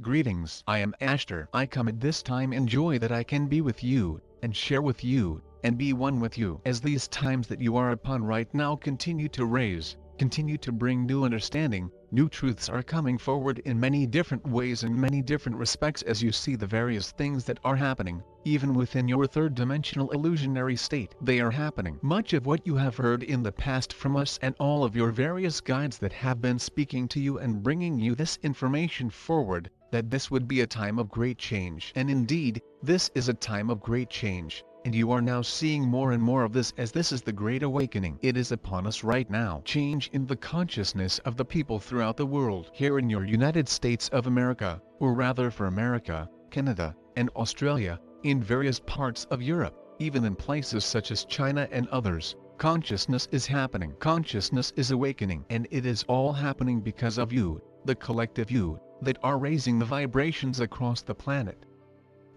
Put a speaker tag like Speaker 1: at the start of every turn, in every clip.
Speaker 1: Greetings. I am Ashtar. I come at this time in joy that I can be with you, and share with you, and be one with you. As these times that you are upon right now continue to raise, continue to bring new understanding, new truths are coming forward in many different ways and many different respects as you see the various things that are happening, even within your third-dimensional illusionary state. They are happening. Much of what you have heard in the past from us and all of your various guides that have been speaking to you and bringing you this information forward, that this would be a time of great change. And indeed, this is a time of great change. And you are now seeing more and more of this as this is the Great Awakening. It is upon us right now. Change in the consciousness of the people throughout the world. Here in your United States of America, or rather for America, Canada, and Australia, in various parts of Europe, even in places such as China and others, consciousness is happening. Consciousness is awakening. And it is all happening because of you, the collective you, that are raising the vibrations across the planet.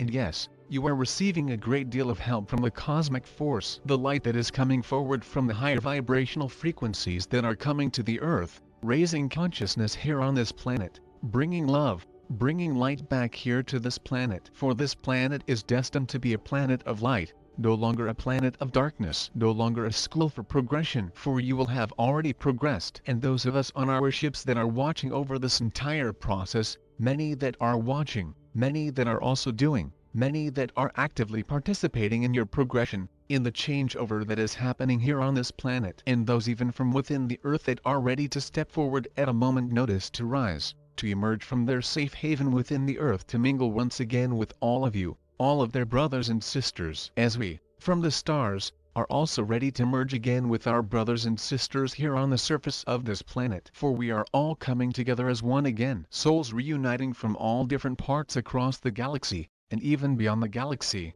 Speaker 1: And yes, you are receiving a great deal of help from the cosmic force, the light that is coming forward from the higher vibrational frequencies that are coming to the earth, raising consciousness here on this planet, bringing love, bringing light back here to this planet. For this planet is destined to be a planet of light, no longer a planet of darkness, no longer a school for progression, for you will have already progressed. And those of us on our ships that are watching over this entire process, many that are watching, many that are also doing, many that are actively participating in your progression, in the changeover that is happening here on this planet, and those even from within the earth that are ready to step forward at a moment notice to rise, to emerge from their safe haven within the earth to mingle once again with all of you, all of their brothers and sisters, as we, from the stars, are also ready to merge again with our brothers and sisters here on the surface of this planet. For we are all coming together as one again, souls reuniting from all different parts across the galaxy, and even beyond the galaxy.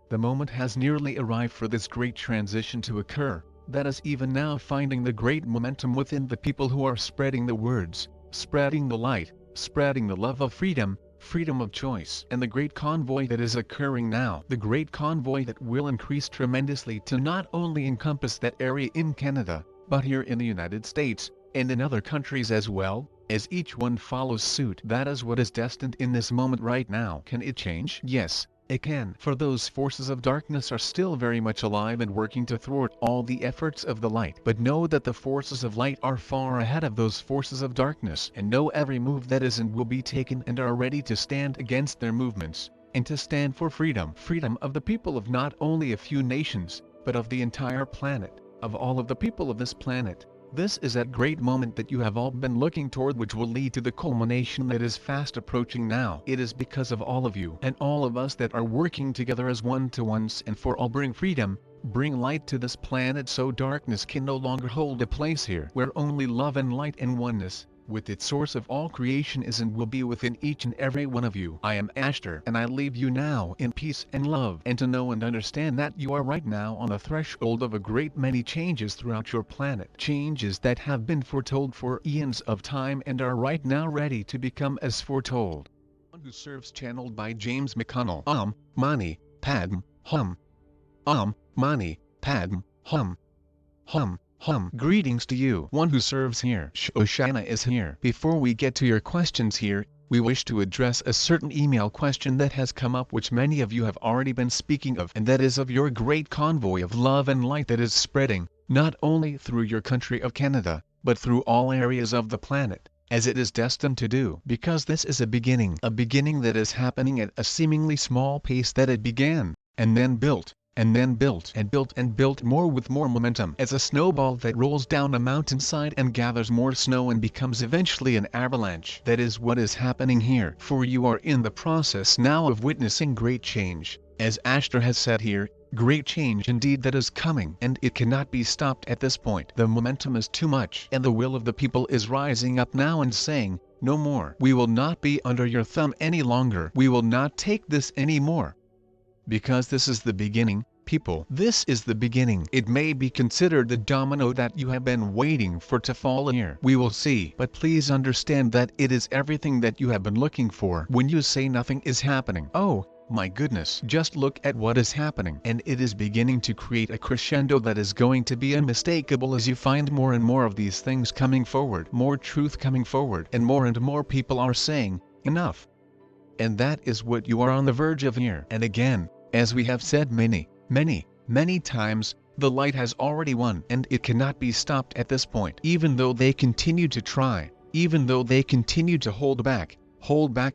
Speaker 1: The moment has nearly arrived for this great transition to occur, that is even now finding the great momentum within the people who are spreading the words, spreading the light, spreading the love of freedom, freedom of choice. And the great convoy that is occurring now, the great convoy that will increase tremendously to not only encompass that area in Canada, but here in the United States, and in other countries as well, as each one follows suit. That is what is destined in this moment right now. Can it change? Yes, it can. For those forces of darkness are still very much alive and working to thwart all the efforts of the light. But know that the forces of light are far ahead of those forces of darkness, and know every move that is and will be taken and are ready to stand against their movements, and to stand for freedom. Freedom of the people of not only a few nations, but of the entire planet, of all of the people of this planet. This is that great moment that you have all been looking toward, which will lead to the culmination that is fast approaching now. It is because of all of you and all of us that are working together as one to once and for all bring freedom, bring light to this planet so darkness can no longer hold a place here, where only love and light and oneness, with its source of all creation is and will be within each and every one of you. I am Ashtar, and I leave you now in peace and love, and to know and understand that you are right now on the threshold of a great many changes throughout your planet. Changes that have been foretold for eons of time and are right now ready to become as foretold. One who serves channeled by James McConnell. Mani, Padme, Hum. Mani, Padme, Hum. Greetings to you. One who serves here. Shoshana is here. Before we get to your questions here, we wish to address a certain email question that has come up, which many of you have already been speaking of, and that is of your great convoy of love and light that is spreading, not only through your country of Canada, but through all areas of the planet, as it is destined to do. Because this is a beginning that is happening at a seemingly small pace that it began, and then built, and then built and built and built more with more momentum, as a snowball that rolls down a mountainside and gathers more snow and becomes eventually an avalanche. That is what is happening here. For you are in the process now of witnessing great change. As Ashtar has said here, great change indeed that is coming, and it cannot be stopped at this point. The momentum is too much, and the will of the people is rising up now and saying, no more. We will not be under your thumb any longer. We will not take this anymore. Because this is the beginning, people. This is the beginning. It may be considered the domino that you have been waiting for to fall here. We will see. But please understand that it is everything that you have been looking for. When you say nothing is happening, oh, my goodness, just look at what is happening. And it is beginning to create a crescendo that is going to be unmistakable as you find more and more of these things coming forward. More truth coming forward. And more people are saying, enough. and that is what you are on the verge of here. And again, as we have said many times, the light has already won and it cannot be stopped at this point. Even though they continue to try, even though they continue to hold back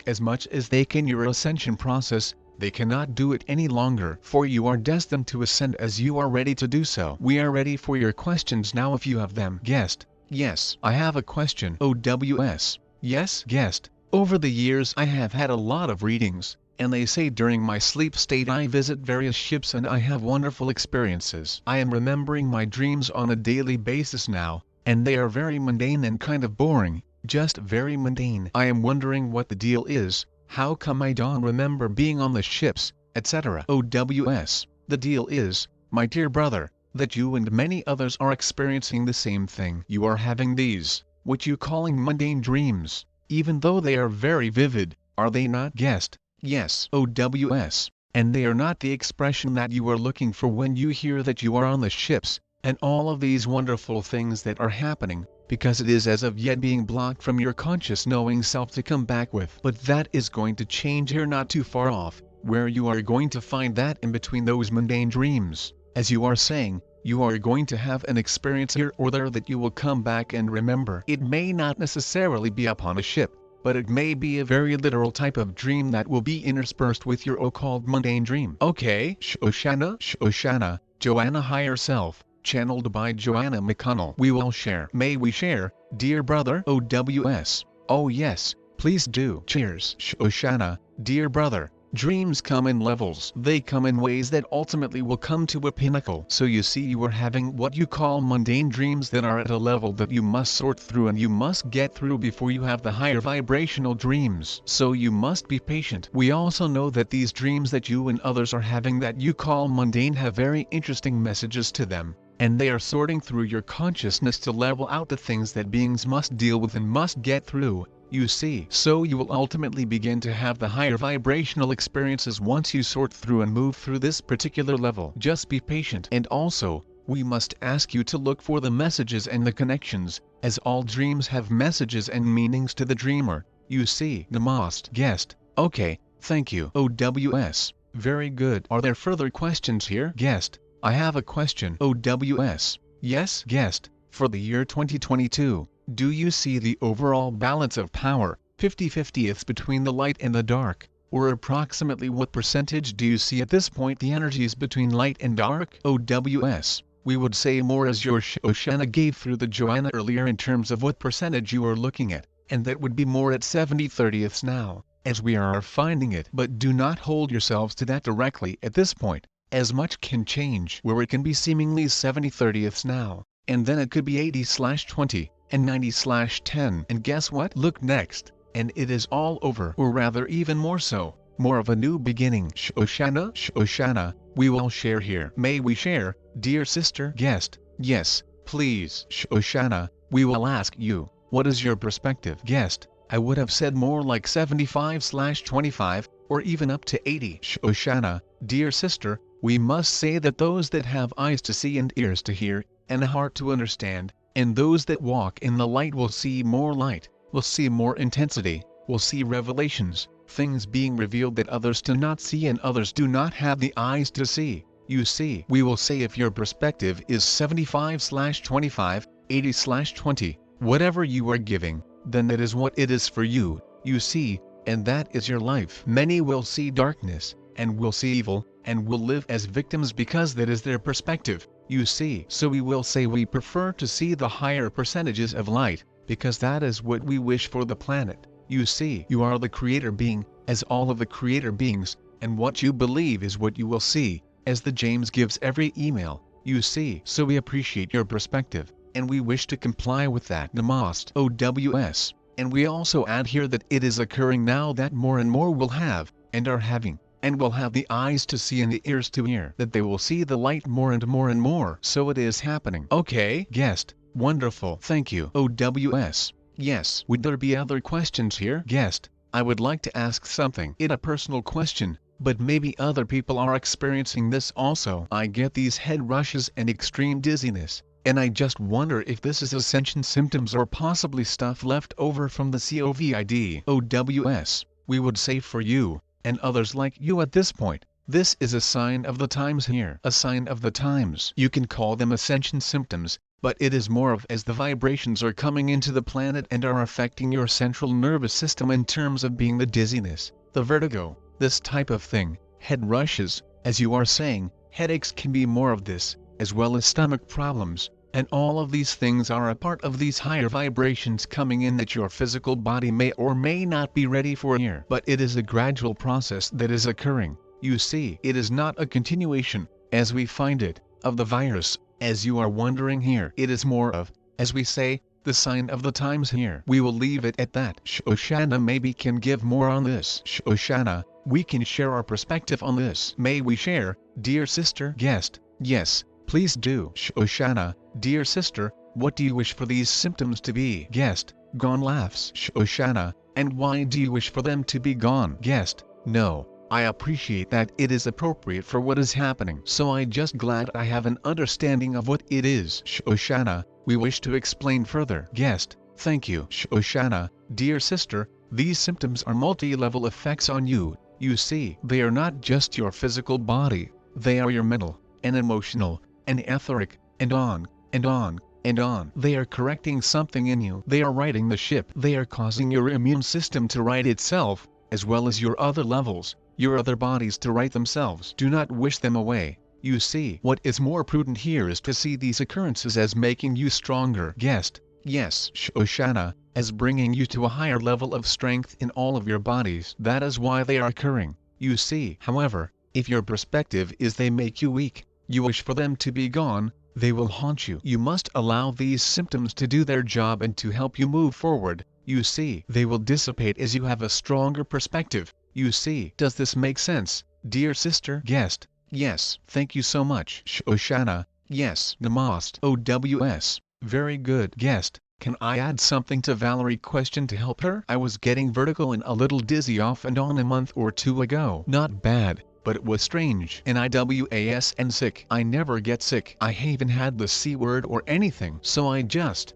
Speaker 1: as much as they can your ascension process, they cannot do it any longer, for you are destined to ascend as you are ready to do so. We are ready for your questions now if you have them. Guest: yes, I have a question. OWS: yes, guest. Over the years I have had a lot of readings, and they say during my sleep state I visit various ships and I have wonderful experiences. I am remembering my dreams on a daily basis now, and they are very mundane and kind of boring, just very mundane. I am wondering what the deal is, how come I don't remember being on the ships, etc. OWS: the deal is, my dear brother, that you and many others are experiencing the same thing. You are having these, what you calling mundane dreams, even though they are very vivid, are they not? Guest: yes. OWS: and they are not the expression that you are looking for when you hear that you are on the ships, and all of these wonderful things that are happening, because it is as of yet being blocked from your conscious knowing self to come back with. But that is going to change here not too far off, where you are going to find that in between those mundane dreams, as you are saying, you are going to have an experience here or there that you will come back and remember. It may not necessarily be upon a ship, but it may be a very literal type of dream that will be interspersed with your so-called mundane dream. Okay, Shoshana, Joanna Higher Self, channeled by Joanna McConnell. We will share. May we share, dear brother? OWS: oh yes, please do. Cheers. Shoshana, dear brother. Dreams come in levels. They come in ways that ultimately will come to a pinnacle. So you see, you are having what you call mundane dreams that are at a level that you must sort through and you must get through before you have the higher vibrational dreams. So you must be patient. We also know that these dreams that you and others are having that you call mundane have very interesting messages to them, and they are sorting through your consciousness to level out the things that beings must deal with and must get through. You see, so you will ultimately begin to have the higher vibrational experiences once you sort through and move through this particular level. Just be patient. And also, we must ask you to look for the messages and the connections, as all dreams have messages and meanings to the dreamer. You see. Namaste. Guest: okay, thank you. OWS: very good. Are there further questions here? Guest: I have a question. OWS: yes. Guest: for the year 2022, do you see the overall balance of power, 50-50ths between the light and the dark, or approximately what percentage do you see at this point the energies between light and dark? OWS: we would say more as your Shoshana gave through the Joanna earlier in terms of what percentage you are looking at, and that would be more at 70-30ths now, as we are finding it. But do not hold yourselves to that directly at this point, as much can change where it can be seemingly 70-30ths now, and then it could be 80/20. And 90/10. And guess what? Look next, and it is all over. Or rather even more so, more of a new beginning. Shoshana, we will share here. May we share, dear sister? Guest: yes, please. Shoshana, we will ask you, what is your perspective? Guest: I would have said more like 75/25, or even up to 80. Shoshana, dear sister, we must say that those that have eyes to see and ears to hear, and a heart to understand, and those that walk in the light will see more light, will see more intensity, will see revelations, things being revealed that others do not see and others do not have the eyes to see. You see, we will say if your perspective is 75/25, 80/20, whatever you are giving, then that is what it is for you, you see, and that is your life. Many will see darkness, and will see evil, and will live as victims because that is their perspective. You see, so we will say we prefer to see the higher percentages of light, because that is what we wish for the planet. You see, you are the creator being, as all of the creator beings, and what you believe is what you will see, as the James gives every email. You see, so we appreciate your perspective, and we wish to comply with that. Namaste. OWS. And we also add here that it is occurring now that more and more will have, and are having, and will have the eyes to see and the ears to hear, that they will see the light more and more and more. So it is happening. Okay, guest. Wonderful. Thank you. OWS. Yes. Would there be other questions here? Guest. I would like to ask something. It's a personal question, but maybe other people are experiencing this also. I get these head rushes and extreme dizziness, and I just wonder if this is ascension symptoms or possibly stuff left over from the COVID. OWS. we would say for you, and others like you at this point. This is a sign of the times here. A sign of the times. You can call them ascension symptoms, but it is more of as the vibrations are coming into the planet and are affecting your central nervous system in terms of being the dizziness, the vertigo, this type of thing, head rushes, as you are saying, headaches can be more of this, as well as stomach problems, and all of these things are a part of these higher vibrations coming in that your physical body may or may not be ready for here. But it is a gradual process that is occurring. You see, it is not a continuation, as we find it, of the virus, as you are wondering here. It is more of, as we say, the sign of the times here. We will leave it at that. Shoshana maybe can give more on this. Shoshana, we can share our perspective on this. May we share, dear sister? Guest, yes, please do. Shoshana, dear sister, what do you wish for these symptoms to be? Guest, gone. Laughs. Shoshana, and why do you wish for them to be gone? Guest, no. I appreciate that it is appropriate for what is happening. So I just glad I have an understanding of what it is. Shoshana, we wish to explain further. Guest, thank you. Shoshana, dear sister, these symptoms are multi-level effects on you. You see, they are not just your physical body, they are your mental, and emotional, and etheric, and on, and on, and on. They are correcting something in you. They are righting the ship. They are causing your immune system to right itself, as well as your other levels, your other bodies to right themselves. Do not wish them away. You see, what is more prudent here is to see these occurrences as making you stronger. Guest, yes. Shoshana, as bringing you to a higher level of strength in all of your bodies. That is why they are occurring. You see, however, if your perspective is they make you weak, you wish for them to be gone, they will haunt you. You must allow these symptoms to do their job and to help you move forward. You see, they will dissipate as you have a stronger perspective. You see, does this make sense, dear sister? Guest, yes. Thank you so much. Shoshana, yes. Namaste. OWS, very good. Guest, can I add something to Valerie's question to help her? I was getting vertigo and a little dizzy off and on a month or two ago. Not bad, but it was strange. NIWAS and sick. I never get sick. I haven't had the C word or anything. So I just,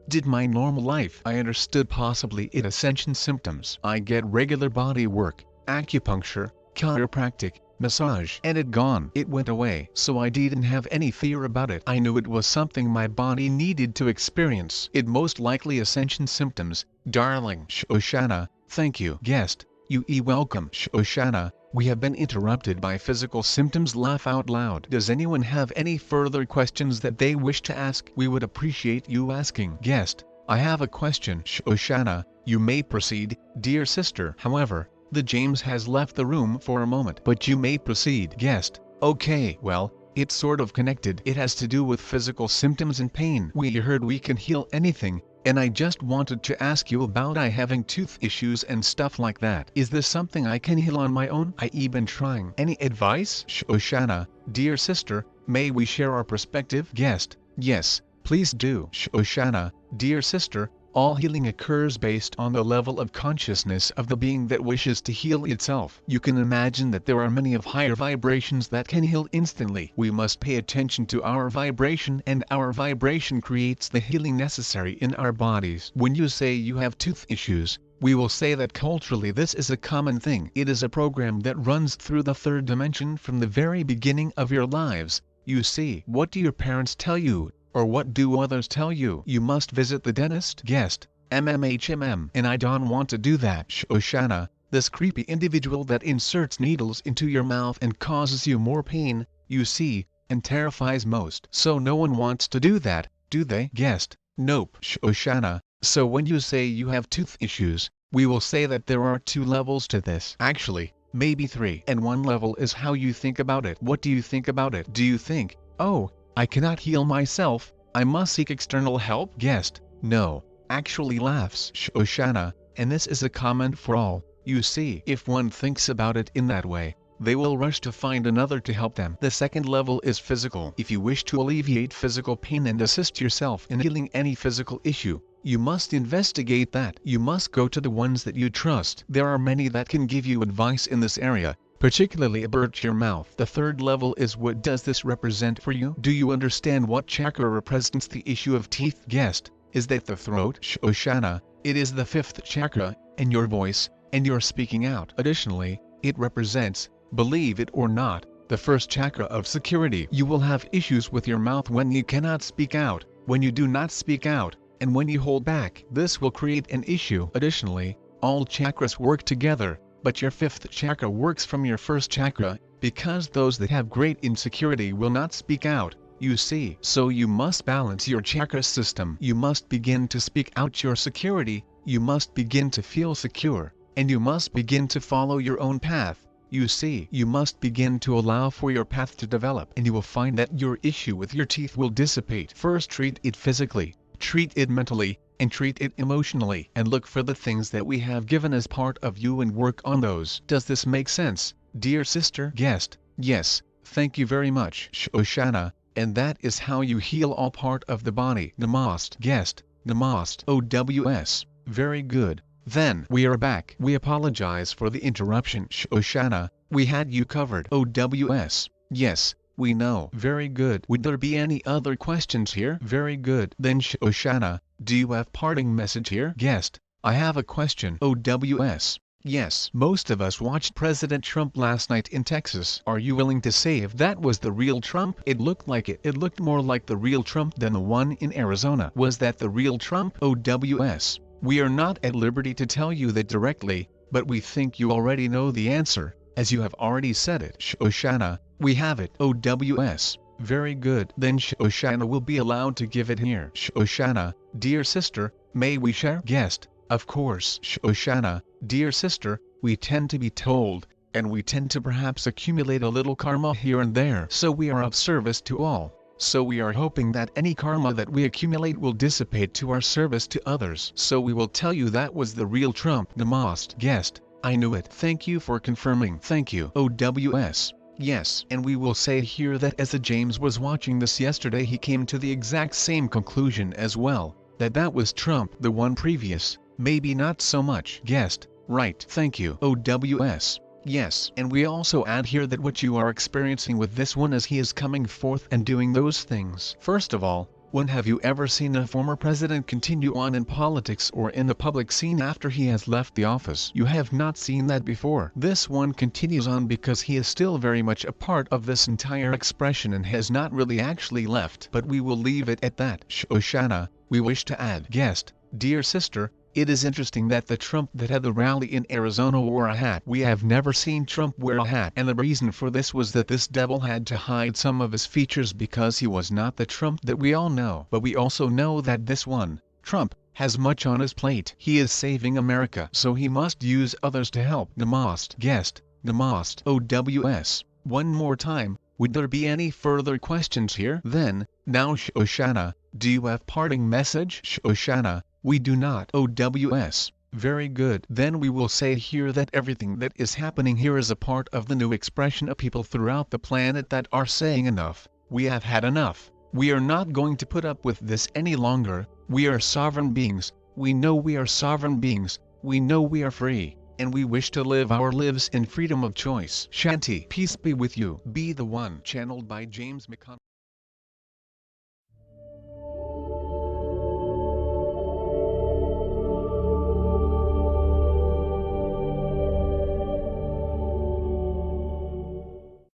Speaker 1: did my normal life. I understood possibly it ascension symptoms. I get regular body work, acupuncture, chiropractic, massage, and it gone. It went away. So I didn't have any fear about it. I knew it was something my body needed to experience. It most likely ascension symptoms, darling. Shoshana, thank you. Guest, welcome. Shoshana, we have been interrupted by physical symptoms. Laugh out loud. Does anyone have any further questions that they wish to ask? We would appreciate you asking. Guest, I have a question. Shoshana, you may proceed, dear sister. However, the James has left the room for a moment. But you may proceed. Guest, okay. Well, it's sort of connected. It has to do with physical symptoms and pain. We heard we can heal anything. And I just wanted to ask you about I having tooth issues and stuff like that. Is this something I can heal on my own? I been trying. Any advice? Shoshana, dear sister, may we share our perspective? Guest, yes, please do. Shoshana, dear sister, all healing occurs based on the level of consciousness of the being that wishes to heal itself. You can imagine that there are many of higher vibrations that can heal instantly. We must pay attention to our vibration, and our vibration creates the healing necessary in our bodies. When you say you have tooth issues, we will say that culturally this is a common thing. It is a program that runs through the third dimension from the very beginning of your lives. You see, what do your parents tell you? Or what do others tell you? You must visit the dentist? Guest, MMHMM. And I don't want to do that. Shoshana, this creepy individual that inserts needles into your mouth and causes you more pain, you see, and terrifies most. So no one wants to do that, do they? Guest, nope. Shoshana, so when you say you have tooth issues, we will say that there are 2 levels to this. Actually, maybe 3. And one level is how you think about it. What do you think about it? Do you think, oh, I cannot heal myself, I must seek external help? Guest, no. Actually laughs. Shoshana, and this is a comment for all. You see, if one thinks about it in that way, they will rush to find another to help them. The second level is physical. If you wish to alleviate physical pain and assist yourself in healing any physical issue, you must investigate that. You must go to the ones that you trust. There are many that can give you advice in this area, particularly about your mouth. The third level is what does this represent for you? Do you understand what chakra represents the issue of teeth? Guest, is that the throat? Shoshana, it is the 5th chakra, and your voice, and you're speaking out. Additionally, it represents, believe it or not, the first chakra of security. You will have issues with your mouth when you cannot speak out, when you do not speak out, and when you hold back. This will create an issue. Additionally, all chakras work together, but your fifth chakra works from your first chakra, because those that have great insecurity will not speak out, you see. So you must balance your chakra system. You must begin to speak out your security, you must begin to feel secure, and you must begin to follow your own path. You see, you must begin to allow for your path to develop, and you will find that your issue with your teeth will dissipate. First treat it physically, treat it mentally, and treat it emotionally, and look for the things that we have given as part of you and work on those. Does this make sense, dear sister? Guest: yes, thank you very much, Shoshana, and that is how you heal all part of the body. Namaste. Guest: Namaste. OWS, very good. Then we are back. We apologize for the interruption, Shoshana, we had you covered. OWS, yes, we know. Very good. Would there be any other questions here? Very good. Then Shoshana, do you have parting message here? Guest: I have a question. OWS, yes. Most of us watched President Trump last night in Texas. Are you willing to say if that was the real Trump? It looked like it. It looked more like the real Trump than the one in Arizona. Was that the real Trump? OWS, we are not at liberty to tell you that directly, but we think you already know the answer, as you have already said it. Shoshana, we have it. OWS, very good. Then Shoshana will be allowed to give it here. Shoshana, dear sister, may we share? Guest: of course. Shoshana, dear sister, we tend to be told, and we tend to perhaps accumulate a little karma here and there. So we are of service to all. So we are hoping that any karma that we accumulate will dissipate to our service to others. So we will tell you that was the real Trump. Namaste. Guest: I knew it. Thank you for confirming. Thank you. OWS, yes. And we will say here that as James was watching this yesterday, he came to the exact same conclusion as well, that that was Trump. The one previous, maybe not so much. Guest: right. Thank you. OWS, yes. And we also add here that what you are experiencing with this one as he is coming forth and doing those things. First of all, when have you ever seen a former president continue on in politics or in the public scene after he has left the office? You have not seen that before. This one continues on because he is still very much a part of this entire expression and has not really actually left. But we will leave it at that. Shoshana, we wish to add. Guest: dear sister, it is interesting that the Trump that had the rally in Arizona wore a hat. We have never seen Trump wear a hat, and the reason for this was that this devil had to hide some of his features because he was not the Trump that we all know. But we also know that this one, Trump, has much on his plate. He is saving America, so he must use others to help. Namaste. Guest: Namaste. OWS, one more time, would there be any further questions here? Then, now Shoshana, do you have parting message? Shoshana, we do not. OWS, very good. Then we will say here that everything that is happening here is a part of the new expression of people throughout the planet that are saying enough. We have had enough. We are not going to put up with this any longer. We are sovereign beings. We know we are sovereign beings. We know we are free, and we wish to live our lives in freedom of choice. Shanti, peace be with you. Be the one. Channeled by James McConnell.